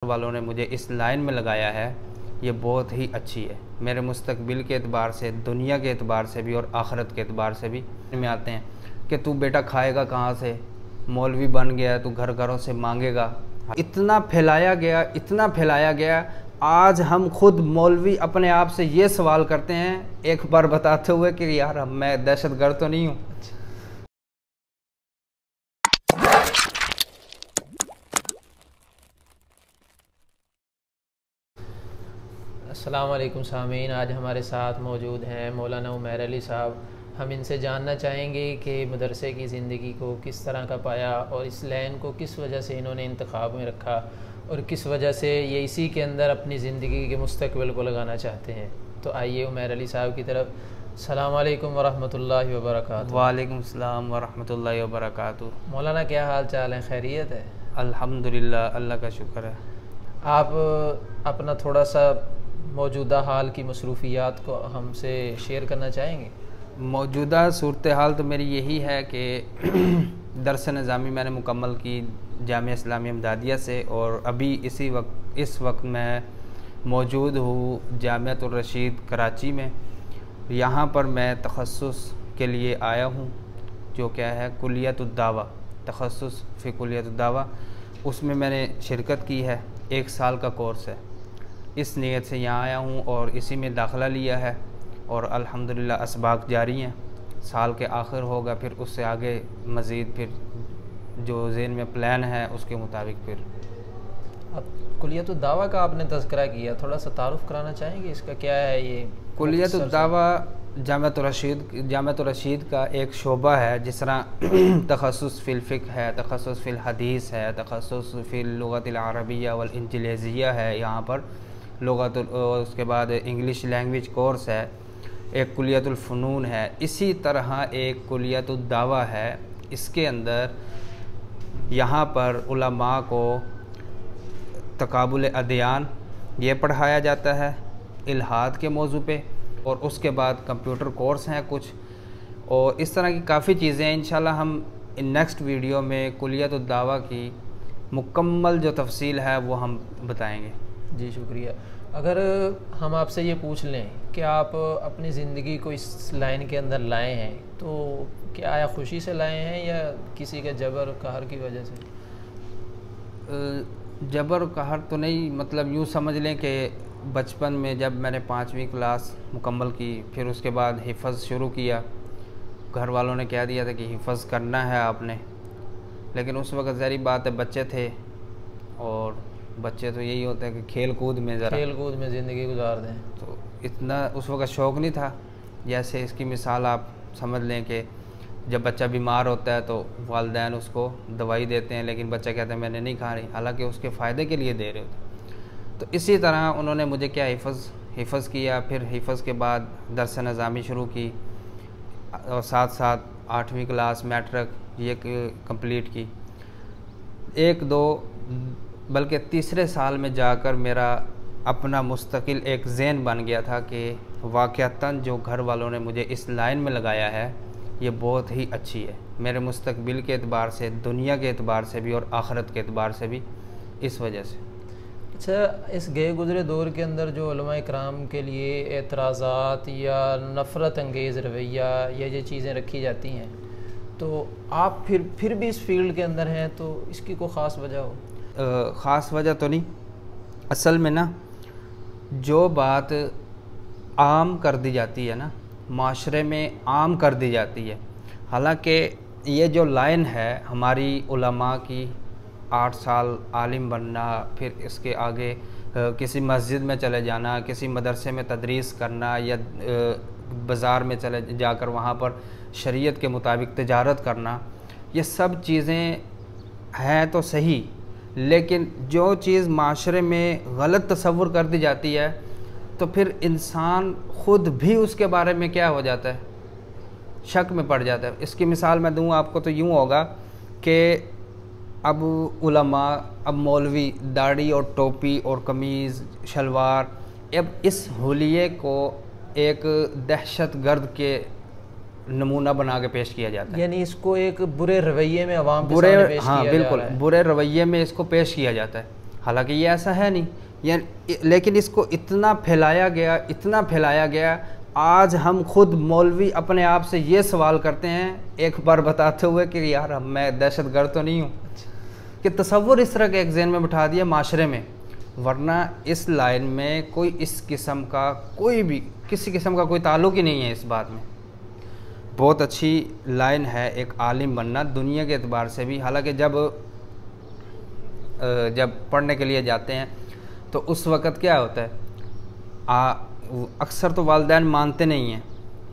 वालों ने मुझे इस लाइन में लगाया है, ये बहुत ही अच्छी है। मेरे मुस्तकबिल के एतबार से, दुनिया के एतबार से भी और आखिरत के एतबार से भी में आते हैं कि तू बेटा खाएगा कहाँ से, मौलवी बन गया, तू घर घरों से मांगेगा। इतना फैलाया गया, इतना फैलाया गया। आज हम खुद मौलवी अपने आप से ये सवाल करते हैं एक बार बताते हुए कि यार मैं दहशतगर्द तो नहीं हूँ। अस्सलाम वालेकुम सामीन, आज हमारे साथ मौजूद हैं मौलाना उमैर अली साहब। हम इनसे जानना चाहेंगे कि मदरसे की ज़िंदगी को किस तरह का पाया और इस लाइन को किस वजह से इन्होंने इंतखाब में रखा और किस वजह से ये इसी के अंदर अपनी ज़िंदगी के मुस्तकबिल को लगाना चाहते हैं। तो आइए उमैर अली साहब की तरफ। अस्सलाम वालेकुम वरहमतुल्लाहि वबरकातुहू। वालेकुम सलाम वरहमतुल्लाहि वबरकातुहू। मौलाना क्या हाल चाल है, खैरियत है? अल्हम्दुलिल्लाह, अल्लाह का शुक्र है। आप अपना थोड़ा सा मौजूदा हाल की मसरूफ़ियात को हमसे शेयर करना चाहेंगे? मौजूदा सूरत हाल तो मेरी यही है कि दरस निज़ामी मैंने मुकम्मल की जामिया इस्लामिया इमदादिया से, और अभी इस वक्त मैं मौजूद हूँ जामियातुर रशीद कराची में। यहाँ पर मैं तखस्सुस के लिए आया हूँ, जो क्या है कुल्लियतुद दावा, तखस्सुस फ़ी कुल्लियतुद दावा। उसमें मैंने शिरकत की है, 1 साल का कोर्स है। इस नीयत से यहाँ आया हूँ और इसी में दाखिला लिया है और अल्हम्दुलिल्लाह असबाक जारी हैं। साल के आखिर होगा, फिर उससे आगे मज़ीद फिर जो ज़हन में प्लान है उसके मुताबिक फिर। अब कुल्लियतुद दावा का आपने तज़किरा किया, थोड़ा सा तारुफ़ कराना चाहेंगे इसका क्या है? ये कुल्लियतुद दावा जामियातुर रशीद का एक शोबा है। जिस तरह तखस्सुस फ़िल फ़िक़्ह है, तखस्सुस फ़िल हदीस है, तखस्सुस फ़िल लुग़तिल अरबिय्या वल इंजलीज़िय्या है, यहाँ पर लुग़त, उसके बाद इंग्लिश लैंग्वेज कोर्स है, एक कुल्लियतुल फ़ुनून है। इसी तरह एक कुल्लियतुद दावा है। इसके अंदर यहाँ पर उलमा को तक़ाबुल अदयान ये पढ़ाया जाता है इल्हाद के मौजू पे, और उसके बाद कंप्यूटर कोर्स हैं कुछ, और इस तरह की काफ़ी चीज़ें हैं। इंशाल्लाह हम नेक्स्ट वीडियो में कुल्लियतुद दावा की मुकम्मल जो तफसील है वो हम बताएंगे। जी शुक्रिया। अगर हम आपसे ये पूछ लें कि आप अपनी ज़िंदगी को इस लाइन के अंदर लाए हैं, तो क्या आया खुशी से लाए हैं या किसी के जबर कहर की वजह से? जबर कहर तो नहीं, मतलब यूँ समझ लें कि बचपन में जब मैंने 5वीं क्लास मुकम्मल की, फिर उसके बाद हिफ़्ज़ शुरू किया। घर वालों ने कह दिया था कि हिफ़्ज़ करना है आपने, लेकिन उस वक्त ज़ाहिर बात है बच्चे थे, और बच्चे तो यही होता है कि खेल कूद में ज़िंदगी गुजार दें, तो इतना उस वक्त शौक़ नहीं था। जैसे इसकी मिसाल आप समझ लें कि जब बच्चा बीमार होता है तो वालिदैन उसको दवाई देते हैं, लेकिन बच्चा कहता है मैंने नहीं खा रही, हालांकि उसके फ़ायदे के लिए दे रहे होते। तो इसी तरह उन्होंने मुझे क्या हिफ़्ज़ किया। फिर हिफ़्ज़ के बाद दरस निज़ामी शुरू की, और साथ साथ 8वीं क्लास मैट्रिक ये कंप्लीट की। 1-2 बल्कि तीसरे साल में जाकर मेरा अपना मुस्तकिल एक ज़हन बन गया था कि वाक़अतन जो घर वालों ने मुझे इस लाइन में लगाया है ये बहुत ही अच्छी है। मेरे मुस्तकबिल के एतबार से, दुनिया के एतबार से भी और आखिरत के एतबार से भी, इस वजह से। अच्छा, इस गए गुज़रे दौर के अंदर जो उलमा इकराम के लिए एतराज़ात या नफ़रत अंगेज़ रवैया या ये चीज़ें रखी जाती हैं, तो आप फिर भी इस फील्ड के अंदर हैं, तो इसकी कोई ख़ास वजह हो? ख़ास वजह तो नहीं। असल में ना जो बात आम कर दी जाती है ना, माशरे में आम कर दी जाती है, हालांकि ये जो लाइन है हमारी उलमा की, 8 साल आलिम बनना, फिर इसके आगे किसी मस्जिद में चले जाना, किसी मदरसे में तदरीस करना, या बाज़ार में चले जाकर वहाँ पर शरीयत के मुताबिक तिजारत करना, ये सब चीज़ें हैं तो सही, लेकिन जो चीज़ माशरे में गलत तसव्वुर कर दी जाती है तो फिर इंसान ख़ुद भी उसके बारे में क्या हो जाता है, शक में पड़ जाता है। इसकी मिसाल मैं दूँ आपको तो यूँ होगा कि अब उलमा, अब मौलवी दाढ़ी और टोपी और कमीज़ शलवार, अब इस हुलिये को एक दहशतगर्द के नमूना बना के पेश किया जाता है। यानी इसको एक बुरे रवैये में अवाम के सामने पेश किया जा रहा है। बिल्कुल बुरे रवैये में इसको पेश किया जाता है। हालांकि ये ऐसा है नहीं, लेकिन इसको इतना फैलाया गया। आज हम खुद मौलवी अपने आप से ये सवाल करते हैं एक बार बताते हुए कि यार मैं दहशतगर्द तो नहीं हूँ, कि तसव्वुर इस तरह के एक ज़हन में बिठा दिया माशरे में। वरना इस लाइन में कोई इस किस्म का किसी किस्म का कोई ताल्लुक़ ही नहीं है इस बात में। बहुत अच्छी लाइन है एक आलिम बनना दुनिया के एतबार से भी। हालांकि जब पढ़ने के लिए जाते हैं तो उस वक़्त क्या होता है, अक्सर तो वालिदैन मानते नहीं हैं,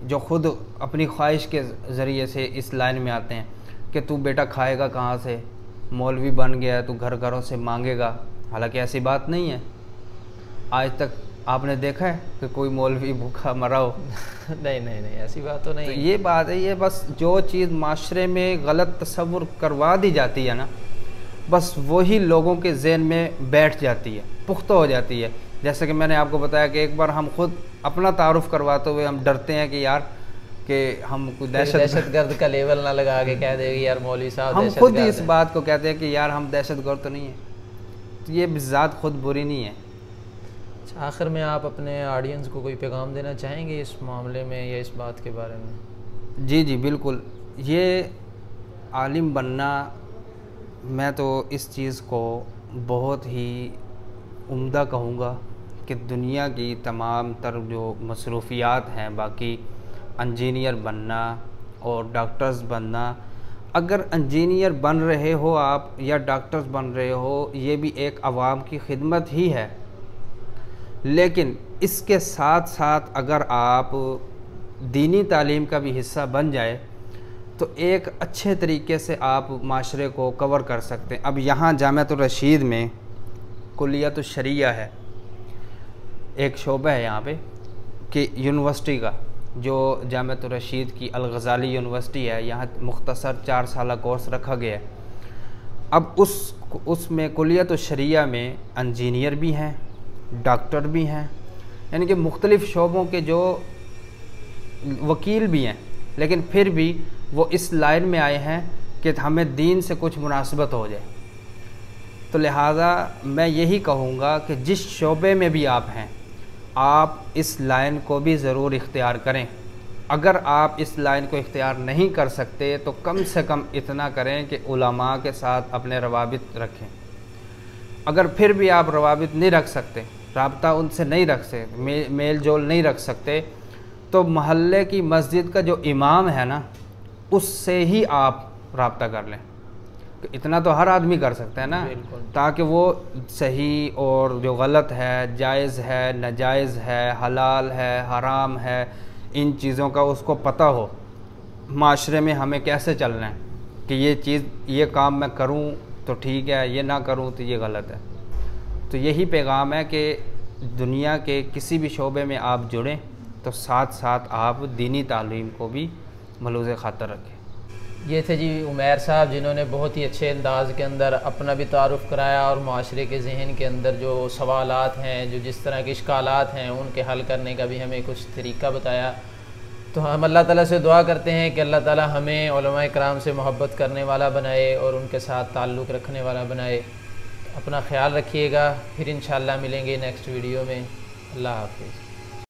जो ख़ुद अपनी ख्वाहिश के ज़रिए से इस लाइन में आते हैं कि तू बेटा खाएगा कहाँ से, मौलवी बन गया तू घर घरों से मांगेगा। हालांकि ऐसी बात नहीं है। आज तक आपने देखा है कि कोई मौलवी भूखा मरा हो? नहीं, ऐसी बात तो नहीं। तो ये बात है, ये बस जो चीज़ माशरे में गलत तस्वुर करवा दी जाती है ना, बस वही लोगों के जहन में बैठ जाती है, पुख्ता हो जाती है। जैसे कि मैंने आपको बताया कि एक बार हम खुद अपना तारुफ करवाते हुए हम डरते हैं कि यार कि हम कोई दहशतगर्द का लेवल ना लगा के कह देगी यार मौलवी साहब, हम खुद ही इस बात को कहते हैं कि यार हम दहशतगर्द तो नहीं है। तो ये ज़ात खुद बुरी नहीं है। आखिर में आप अपने ऑडियंस को कोई पैगाम देना चाहेंगे इस मामले में या इस बात के बारे में? जी बिल्कुल। ये आलिम बनना, मैं तो इस चीज़ को बहुत ही उम्दा कहूँगा कि दुनिया की तमाम तर जो मसरूफियात हैं, बाकी इंजीनियर बनना और डॉक्टर्स बनना, अगर इंजीनियर बन रहे हो आप या डॉक्टर्स बन रहे हो, ये भी एक आवाम की खिदमत ही है। लेकिन इसके साथ साथ अगर आप दीनी तालीम का भी हिस्सा बन जाए तो एक अच्छे तरीके से आप माशरे को कवर कर सकते हैं। अब यहाँ जामिअतुर रशीद में कुल्लियतुश शरिया है, एक शोबा है यहाँ पे कि यूनिवर्सिटी का, जो जामिअतुर रशीद की अल-गज़ाली यूनिवर्सिटी है, यहाँ मुख्तसर 4 साल कोर्स रखा गया है। अब उसमें कुल्लियतुश शरिया में इंजीनियर भी हैं, डॉक्टर भी हैं, यानी कि मुख्तलिफ़ शोबों के जो वकील भी हैं, लेकिन फिर भी वो इस लाइन में आए हैं कि हमें दीन से कुछ मुनासिबत हो जाए। तो लिहाजा मैं यही कहूँगा कि जिस शोबे में भी आप हैं, आप इस लाइन को भी ज़रूर इख्तियार करें। अगर आप इस लाइन को इख्तियार नहीं कर सकते तो कम से कम इतना करें कि उलमा के साथ अपने रवाबित रखें। अगर फिर भी आप रवाबित नहीं रख सकते, राब्ता उनसे नहीं रख सकते, मेल जोल नहीं रख सकते, तो महल्ले की मस्जिद का जो इमाम है ना, उससे ही आप राब्ता कर लें। इतना तो हर आदमी कर सकता है ना, ताकि वो सही और जो गलत है, जायज़ है, नाजायज़ है, हलाल है, हराम है, इन चीज़ों का उसको पता हो। माशरे में हमें कैसे चलना है कि ये चीज़, ये काम मैं करूं तो ठीक है, ये ना करूं तो ये गलत है। तो यही पैगाम है कि दुनिया के किसी भी शोबे में आप जुड़ें तो साथ साथ आप दीनी तालीम को भी मलूज़ ख़ातर रखें। ये थे जी उमैर साहब, जिन्होंने बहुत ही अच्छे अंदाज के अंदर अपना भी तारुफ़ कराया और माशरे के जहन के अंदर जो सवालात हैं, जो जिस तरह के इश्कालात हैं, उनके हल करने का भी हमें कुछ तरीका बताया। तो हम अल्लाह ताला से दुआ करते हैं कि अल्लाह ताला हमें उलमाए किराम से मोहब्बत करने वाला बनाए और उनके साथ ताल्लुक़ रखने वाला बनाए। अपना ख्याल रखिएगा, फिर इंशाअल्लाह मिलेंगे नेक्स्ट वीडियो में। अल्लाह हाफ़िज़।